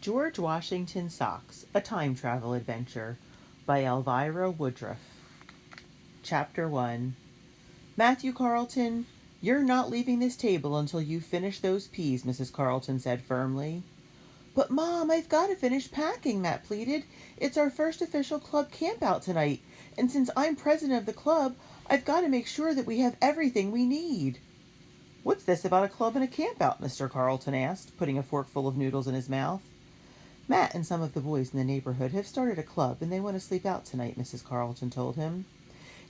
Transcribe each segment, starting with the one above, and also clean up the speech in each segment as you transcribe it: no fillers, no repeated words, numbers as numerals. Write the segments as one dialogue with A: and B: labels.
A: George Washington Socks, A Time Travel Adventure by Elvira Woodruff. Chapter 1. Matthew Carlton, you're not leaving this table until you finish those peas, Mrs. Carlton said firmly. But, Mom, I've got to finish packing, Matt pleaded. It's our first official club campout tonight, and since I'm president of the club, I've got to make sure that we have everything we need. What's this about a club and a campout? Mr. Carlton asked, putting a forkful of noodles in his mouth. Matt and some of the boys in the neighborhood have started a club and they want to sleep out tonight, Mrs. Carlton told him.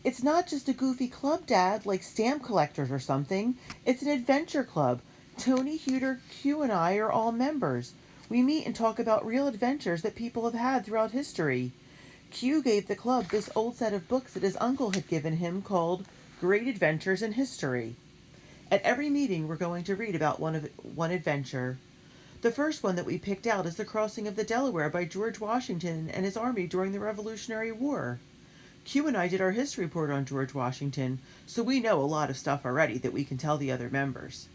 A: It's not just a goofy club, Dad, like stamp collectors or something. It's an adventure club. Tony, Huter, Q, and I are all members. We meet and talk about real adventures that people have had throughout history. Q gave the club this old set of books that his uncle had given him called Great Adventures in History. At every meeting, we're going to read about one adventure. The first one that we picked out is the crossing of the Delaware by George Washington and his army during the Revolutionary War. Q and I did our history report on George Washington, so we know a lot of stuff already that we can tell the other members.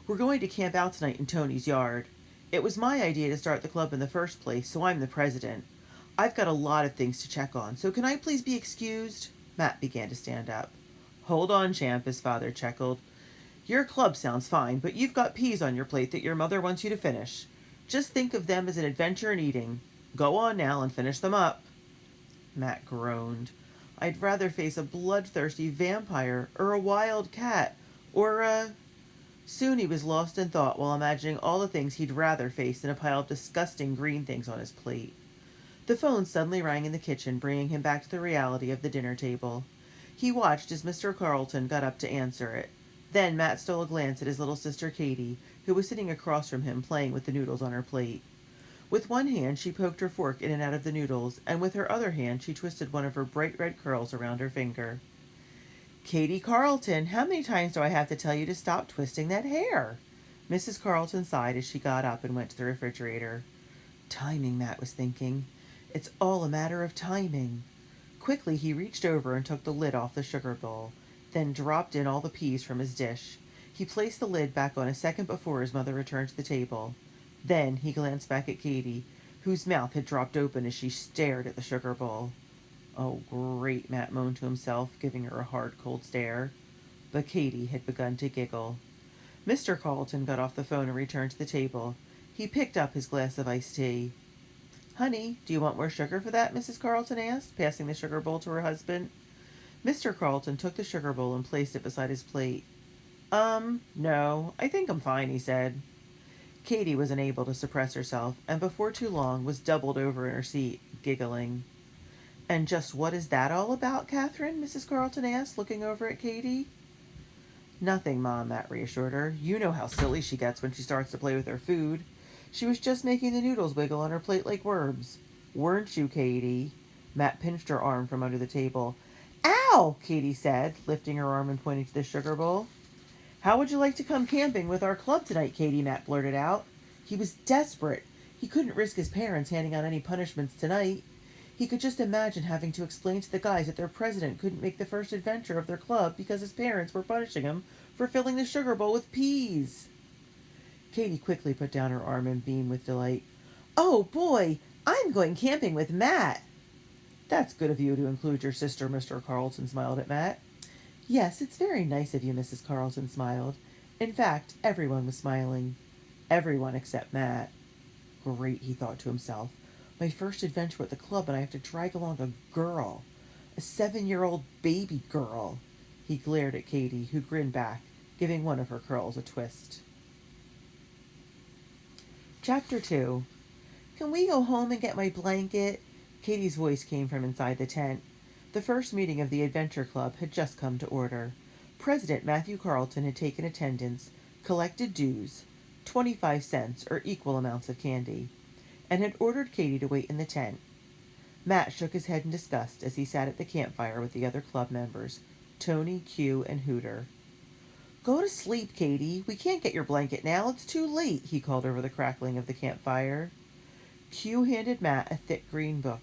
A: We're going to camp out tonight in Tony's yard. It was my idea to start the club in the first place, so I'm the president. I've got a lot of things to check on, so can I please be excused? Matt began to stand up. Hold on, champ, his father chuckled. Your club sounds fine, but you've got peas on your plate that your mother wants you to finish. Just think of them as an adventure in eating. Go on now and finish them up. Matt groaned. I'd rather face a bloodthirsty vampire, or a wild cat, or a... Soon he was lost in thought while imagining all the things he'd rather face than a pile of disgusting green things on his plate. The phone suddenly rang in the kitchen, bringing him back to the reality of the dinner table. He watched as Mr. Carlton got up to answer it. Then Matt stole a glance at his little sister Katie, who was sitting across from him playing with the noodles on her plate. With one hand she poked her fork in and out of the noodles, and with her other hand she twisted one of her bright red curls around her finger. Katie Carlton, how many times do I have to tell you to stop twisting that hair? Mrs. Carlton sighed as she got up and went to the refrigerator. Timing, Matt was thinking. It's all a matter of timing. Quickly he reached over and took the lid off the sugar bowl, then dropped in all the peas from his dish. He placed the lid back on a second before his mother returned to the table. Then he glanced back at Katie, whose mouth had dropped open as she stared at the sugar bowl. Oh, great, Matt moaned to himself, giving her a hard, cold stare. But Katie had begun to giggle. Mr. Carlton got off the phone and returned to the table. He picked up his glass of iced tea. Honey, do you want more sugar for that? Mrs. Carlton asked, passing the sugar bowl to her husband. Mr. Carlton took the sugar bowl and placed it beside his plate. No, I think I'm fine, he said. Katie was unable to suppress herself, and before too long was doubled over in her seat, giggling. And just what is that all about, Catherine? Mrs. Carlton asked, looking over at Katie. Nothing, Mom, Matt reassured her. You know how silly she gets when she starts to play with her food. She was just making the noodles wiggle on her plate like worms. Weren't you, Katie? Matt pinched her arm from under the table. Ow! Katie said, lifting her arm and pointing to the sugar bowl. How would you like to come camping with our club tonight, Katie? Matt blurted out. He was desperate. He couldn't risk his parents handing out any punishments tonight. He could just imagine having to explain to the guys that their president couldn't make the first adventure of their club because his parents were punishing him for filling the sugar bowl with peas. Katie quickly put down her arm and beamed with delight. Oh, boy, I'm going camping with Matt. That's good of you to include your sister, Mr. Carlton smiled at Matt. Yes, it's very nice of you, Mrs. Carlton smiled. In fact, everyone was smiling. Everyone except Matt. Great, he thought to himself. My first adventure with the club and I have to drag along a girl. A 7-year-old baby girl. He glared at Katie, who grinned back, giving one of her curls a twist. Chapter 2. Can we go home and get my blanket? Katie's voice came from inside the tent. The first meeting of the Adventure Club had just come to order. President Matthew Carlton had taken attendance, collected dues, 25 cents or equal amounts of candy, and had ordered Katie to wait in the tent. Matt shook his head in disgust as he sat at the campfire with the other club members, Tony, Q, and Hooter. Go to sleep, Katie. We can't get your blanket now. It's too late, he called over the crackling of the campfire. Q handed Matt a thick green book.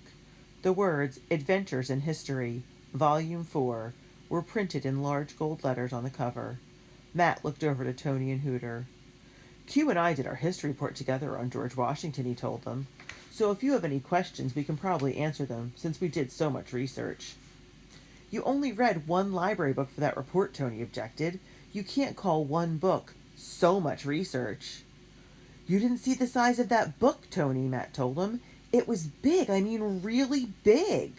A: The words Adventures in History, Volume 4, were printed in large gold letters on the cover. Matt looked over to Tony and Hooter. Q and I did our history report together on George Washington, he told them. So if you have any questions, we can probably answer them, since we did so much research. You only read one library book for that report, Tony objected. You can't call one book so much research. You didn't see the size of that book, Tony, Matt told him. It was big, I mean really big.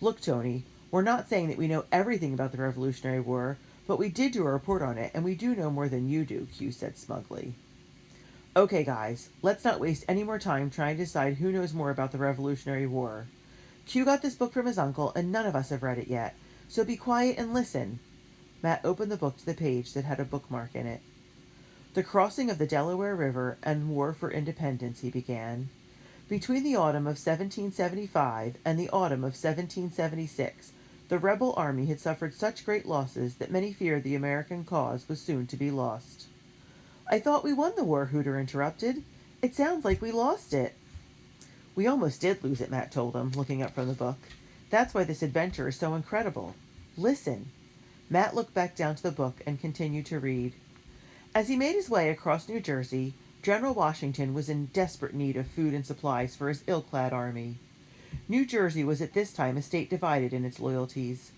A: Look, Tony, we're not saying that we know everything about the Revolutionary War, but we did do a report on it, and we do know more than you do, Q said smugly. Okay, guys, let's not waste any more time trying to decide who knows more about the Revolutionary War. Q got this book from his uncle, and none of us have read it yet, so be quiet and listen. Matt opened the book to the page that had a bookmark in it. The crossing of the Delaware River and war for independence, he began. Between the autumn of 1775 and the autumn of 1776, the rebel army had suffered such great losses that many feared the American cause was soon to be lost. I thought we won the war, Hooter interrupted. It sounds like we lost it. We almost did lose it, Matt told him, looking up from the book. That's why this adventure is so incredible. Listen. Matt looked back down to the book and continued to read. As he made his way across New Jersey, General Washington was in desperate need of food and supplies for his ill-clad army. New Jersey was at this time a state divided in its loyalties.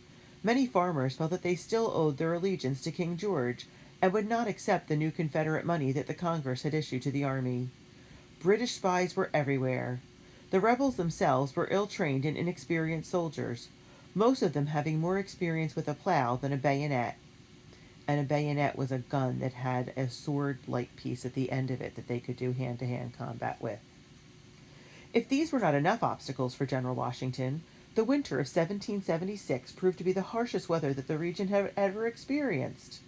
A: Many farmers felt that they still owed their allegiance to King George and would not accept the new Confederate money that the Congress had issued to the army. British spies were everywhere. The rebels themselves were ill-trained and inexperienced soldiers, most of them having more experience with a plow than a bayonet. And a bayonet was a gun that had a sword-like piece at the end of it that they could do hand-to-hand combat with. If these were not enough obstacles for General Washington, the winter of 1776 proved to be the harshest weather that the region had ever experienced.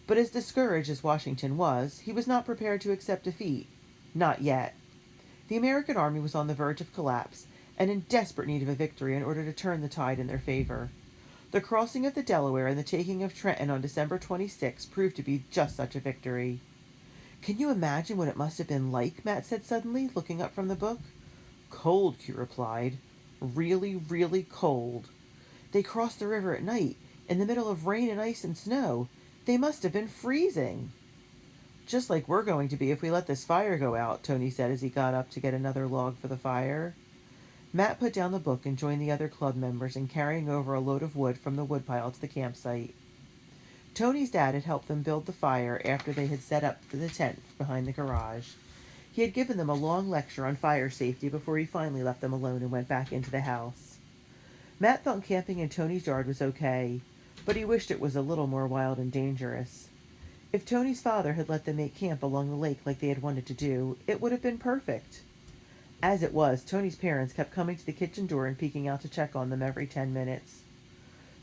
A: But as discouraged as Washington was, he was not prepared to accept defeat. Not yet. The American army was on the verge of collapse and in desperate need of a victory in order to turn the tide in their favor. The crossing of the Delaware and the taking of Trenton on December 26 proved to be just such a victory. Can you imagine what it must have been like? Matt said suddenly, looking up from the book. Cold, Q replied. Really, really cold. They crossed the river at night, in the middle of rain and ice and snow. They must have been freezing. Just like we're going to be if we let this fire go out, Tony said as he got up to get another log for the fire. Matt put down the book and joined the other club members in carrying over a load of wood from the woodpile to the campsite. Tony's dad had helped them build the fire after they had set up the tent behind the garage. He had given them a long lecture on fire safety before he finally left them alone and went back into the house. Matt thought camping in Tony's yard was okay, but he wished it was a little more wild and dangerous. If Tony's father had let them make camp along the lake like they had wanted to do, it would have been perfect. As it was, Tony's parents kept coming to the kitchen door and peeking out to check on them every 10 minutes.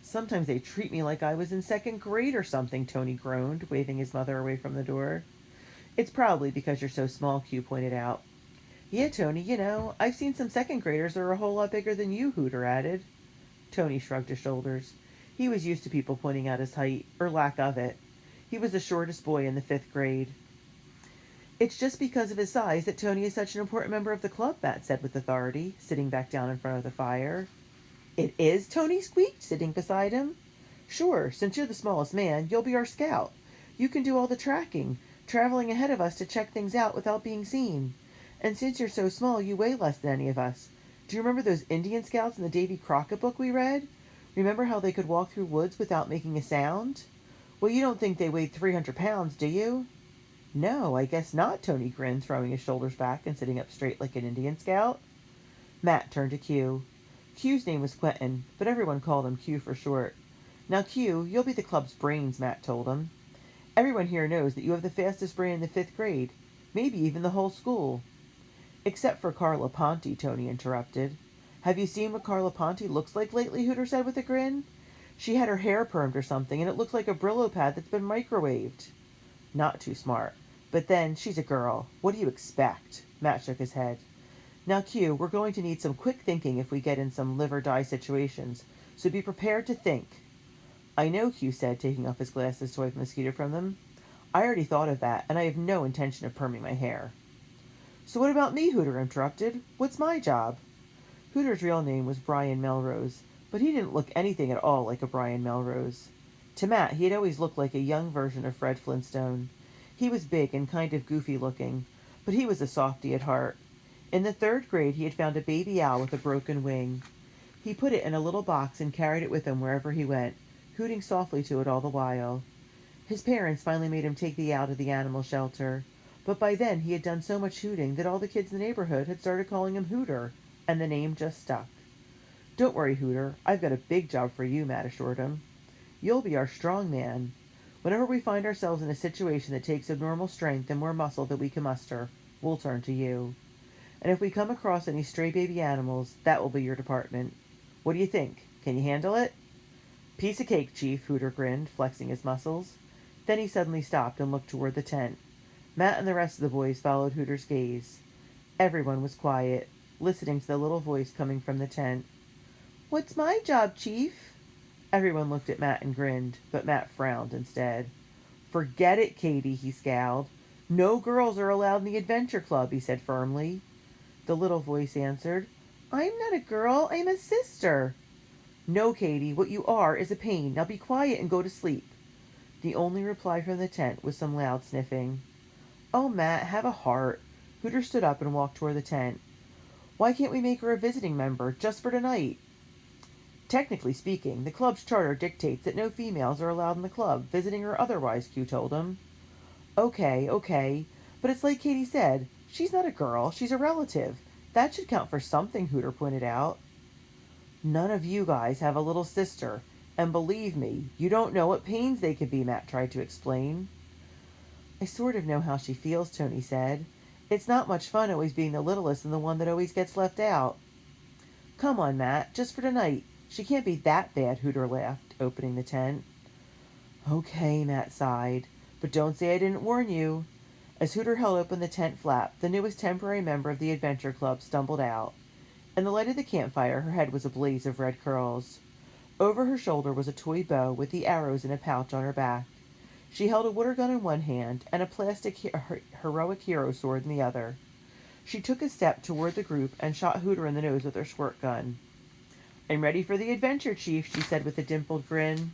A: Sometimes they treat me like I was in second grade or something, Tony groaned, waving his mother away from the door. It's probably because you're so small, Q pointed out. Yeah, Tony, I've seen some second graders that are a whole lot bigger than you, Hooter added. Tony shrugged his shoulders. He was used to people pointing out his height, or lack of it. He was the shortest boy in the 5th grade. It's just because of his size that Tony is such an important member of the club, Matt said with authority, sitting back down in front of the fire. It is? Tony squeaked, sitting beside him. Sure, since you're the smallest man, you'll be our scout. You can do all the tracking, traveling ahead of us to check things out without being seen. And since you're so small, you weigh less than any of us. Do you remember those Indian scouts in the Davy Crockett book we read? Remember how they could walk through woods without making a sound? Well, you don't think they weighed 300 pounds, do you? No, I guess not, Tony grinned, throwing his shoulders back and sitting up straight like an Indian scout. Matt turned to Q. Q's name was Quentin, but everyone called him Q for short. Now, Q, you'll be the club's brains, Matt told him. Everyone here knows that you have the fastest brain in the 5th grade, maybe even the whole school. Except for Carla Ponte, Tony interrupted. Have you seen what Carla Ponte looks like lately, Hooter said with a grin. She had her hair permed or something, and it looks like a Brillo pad that's been microwaved. Not too smart. But then, she's a girl. What do you expect? Matt shook his head. Now, Q, we're going to need some quick thinking if we get in some live-or-die situations, so be prepared to think. I know, Q said, taking off his glasses to wipe the mosquito from them. I already thought of that, and I have no intention of perming my hair. So what about me, Hooter interrupted. What's my job? Hooter's real name was Brian Melrose, but he didn't look anything at all like a Brian Melrose. To Matt, he had always looked like a young version of Fred Flintstone. He was big and kind of goofy looking, but he was a softy at heart. In the 3rd grade, he had found a baby owl with a broken wing. He put it in a little box and carried it with him wherever he went, hooting softly to it all the while. His parents finally made him take the owl to the animal shelter, but by then he had done so much hooting that all the kids in the neighborhood had started calling him Hooter, and the name just stuck. "Don't worry, Hooter, I've got a big job for you," Matt assured him. "You'll be our strong man. Whenever we find ourselves in a situation that takes abnormal strength and more muscle than we can muster, we'll turn to you. And if we come across any stray baby animals, that will be your department. What do you think? Can you handle it?" "Piece of cake, Chief," Hooter grinned, flexing his muscles. Then he suddenly stopped and looked toward the tent. Matt and the rest of the boys followed Hooter's gaze. Everyone was quiet, listening to the little voice coming from the tent. "What's my job, Chief?" Everyone looked at Matt and grinned, but Matt frowned instead. "Forget it, Katie," he scowled. "No girls are allowed in the adventure club," he said firmly. The little voice answered, "I'm not a girl, I'm a sister." "No, Katie, what you are is a pain. Now be quiet and go to sleep." The only reply from the tent was some loud sniffing. "Oh, Matt, have a heart." Hooter stood up and walked toward the tent. "Why can't we make her a visiting member, just for tonight?" "Technically speaking, the club's charter dictates that no females are allowed in the club, visiting or otherwise," Q told him. Okay, but it's like Katie said, she's not a girl, she's a relative. That should count for something," Hooter pointed out. "None of you guys have a little sister, and believe me, you don't know what pains they could be," Matt tried to explain. "I sort of know how she feels," Tony said. "It's not much fun always being the littlest and the one that always gets left out." "Come on, Matt, just for tonight. She can't be that bad," Hooter laughed, opening the tent. "Okay," Matt sighed, "but don't say I didn't warn you." As Hooter held open the tent flap, the newest temporary member of the adventure club stumbled out. In the light of the campfire, her head was a blaze of red curls. Over her shoulder was a toy bow with the arrows in a pouch on her back. She held a water gun in one hand and a plastic heroic hero sword in the other. She took a step toward the group and shot Hooter in the nose with her squirt gun. "I'm ready for the adventure, Chief," she said with a dimpled grin.